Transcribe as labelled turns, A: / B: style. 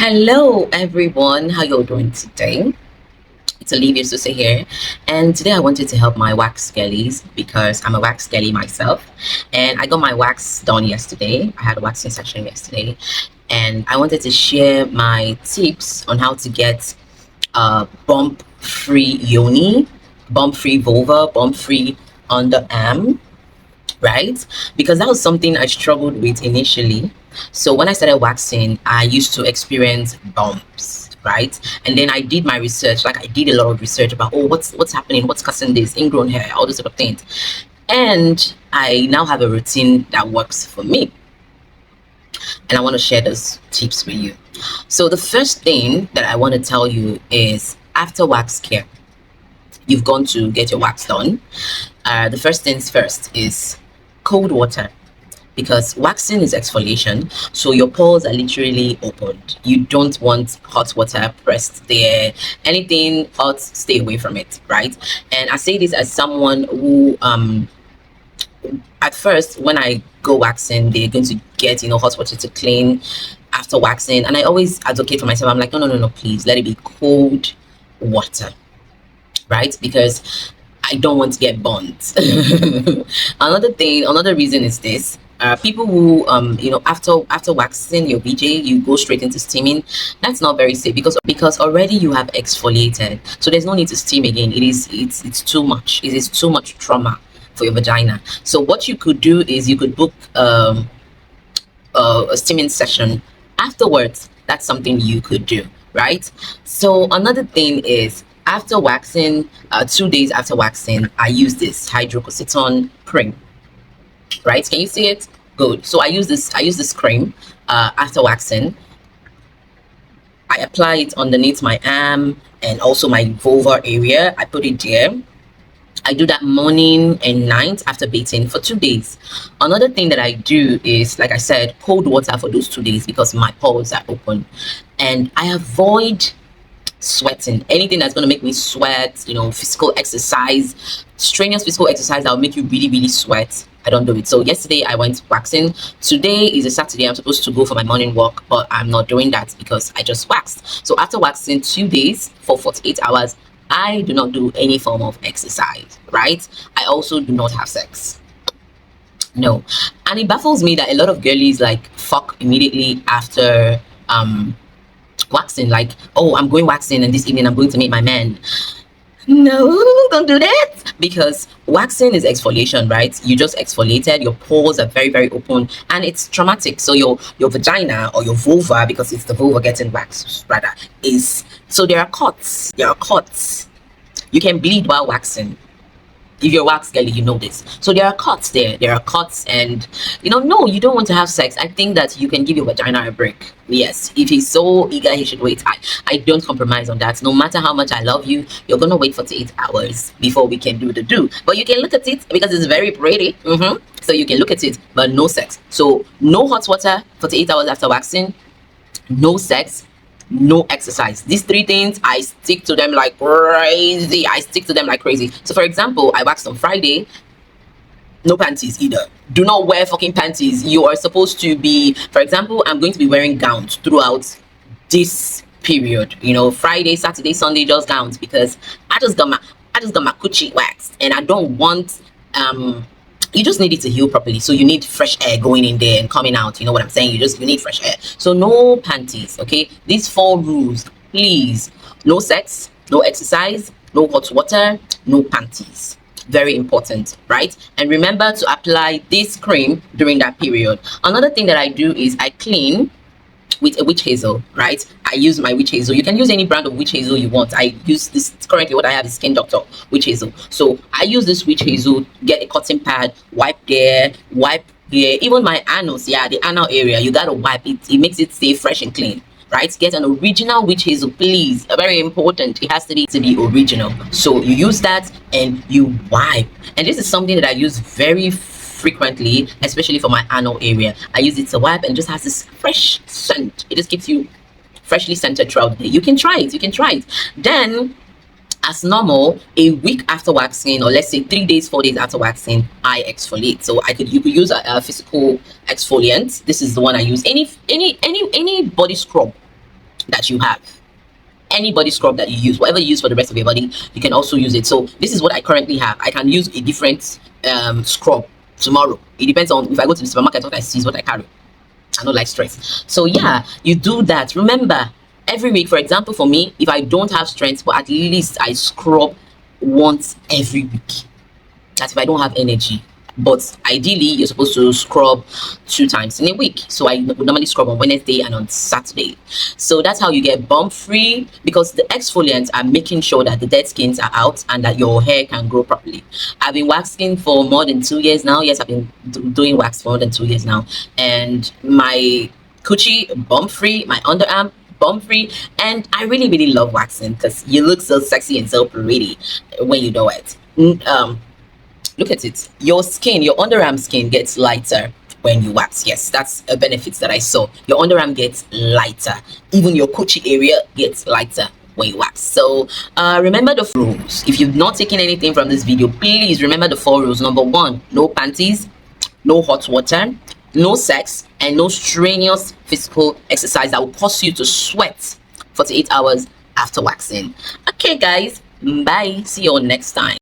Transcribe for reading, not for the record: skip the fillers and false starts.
A: Hello everyone, how you doing today? It's Olivia Susa here, and today I wanted to help my wax girlies because I'm a wax girly myself, and I got my wax done yesterday. I had a waxing session yesterday, and I wanted to share my tips on how to get bump-free yoni, bump-free vulva, bump-free underarm, right? Because that was something I struggled with initially. So when I started waxing, I used to experience bumps, right? And then I did my research, like I did a lot of research about what's happening, what's causing this, ingrown hair, all those sort of things. And I now have a routine that works for me. And I want to share those tips with you. So the first thing that I want to tell you is after wax care, you've gone to get your wax done. The first things first is cold water, because waxing is exfoliation, so your pores are literally opened. You don't want hot water pressed there. Anything hot, stay away from it, right? And I say this as someone who at first when I go waxing, they're going to get hot water to clean after waxing, and I always advocate for myself. I'm like, no, please let it be cold water, right? Because I don't want to get burnt. Another reason is this. People who after waxing your VJ, you go straight into steaming. That's not very safe because already you have exfoliated, so there's no need to steam again. It's too much. It is too much trauma for your vagina. So what you could do is you could book a steaming session afterwards. That's something you could do, right? So another thing is after waxing, 2 days after waxing, I use this hydrocortisone cream, right? Can you see it? Good. So I use this cream after waxing. I apply it underneath my arm and also my vulva area. I put it there. I do that morning and night after bathing for 2 days. Another thing that I do is, like I said, cold water for those 2 days because my pores are open, and I avoid sweating. Anything that's going to make me sweat, physical exercise, strenuous physical exercise that will make you really, really sweat. I don't do it. So yesterday I went waxing. Today is a Saturday. I'm supposed to go for my morning walk, but I'm not doing that because I just waxed. So after waxing 2 days for 48 hours, I do not do any form of exercise, right? I also do not have sex. No. And it baffles me that a lot of girlies like fuck immediately after waxing, like, oh, I'm going waxing and this evening I'm going to meet my man. No, don't do that, because waxing is exfoliation, right? You just exfoliated, your pores are very, very open, and it's traumatic. So your vagina or your vulva, because it's the vulva getting waxed rather, is so there are cuts. You can bleed while waxing. If you're a wax girl, you know this. So there are cuts there. There are cuts, and no, you don't want to have sex. I think that you can give your vagina a break. Yes, if he's so eager, he should wait. I don't compromise on that. No matter how much I love you, you're gonna wait 48 hours before we can do the do. But you can look at it because it's very pretty. So you can look at it, but no sex. So no hot water 48 hours after waxing. No sex, no exercise. These three things, I stick to them like crazy. So for example, I waxed on Friday. No panties either. Do not wear fucking panties. You are supposed to be, for example, I'm going to be wearing gowns throughout this period. Friday, Saturday, Sunday, just gowns, because I just got my coochie waxed, and I don't want you just need it to heal properly. So you need fresh air going in there and coming out. You know what I'm saying? You need fresh air. So no panties, okay? These 4 rules, please. No sex, no exercise, no hot water, no panties. Very important, right? And remember to apply this cream during that period. Another thing that I do is I clean with a witch hazel, right? I use my witch hazel. You can use any brand of witch hazel you want. I use this currently. What I have is Skin Doctor witch hazel. So I use this witch hazel. Get a cotton pad, wipe there, wipe here. Even my anus, the anal area, you gotta wipe it. It makes it stay fresh and clean, right? Get an original witch hazel, please. Very important. It has to be original. So you use that and you wipe. And this is something that I use very frequently, especially for my anal area. I use it to wipe, and just has this fresh scent. It just keeps you freshly scented throughout the day. You can try it. Then, as normal, a week after waxing, or let's say 3 days, 4 days after waxing, I exfoliate. So you could use a physical exfoliant. This is the one I use. Any body scrub that you have. Any body scrub that you use, whatever you use for the rest of your body, you can also use it. So this is what I currently have. I can use a different scrub tomorrow. It depends on if I go to the supermarket, what I see is what I carry. I don't like stress. So yeah, you do that. Remember, every week, for example, for me, if I don't have strength, but at least I scrub once every week. That's if I don't have energy. But ideally, you're supposed to scrub 2 times in a week. So I would normally scrub on Wednesday and on Saturday. So that's how you get bump free, because the exfoliants are making sure that the dead skins are out and that your hair can grow properly. I've been waxing for more than 2 years now. Yes, I've been doing wax for more than 2 years now. And my coochie bump free, my underarm bump free, and I really really love waxing because you look so sexy and so pretty when you do it. Look at it. Your skin, your underarm skin gets lighter when you wax. Yes, that's a benefit that I saw. Your underarm gets lighter. Even your coochie area gets lighter when you wax. So remember the rules. If you've not taken anything from this video, please remember the 4 rules. Number 1, no panties, no hot water, no sex, and no strenuous physical exercise that will cause you to sweat 48 hours after waxing. Okay guys, bye. See you all next time.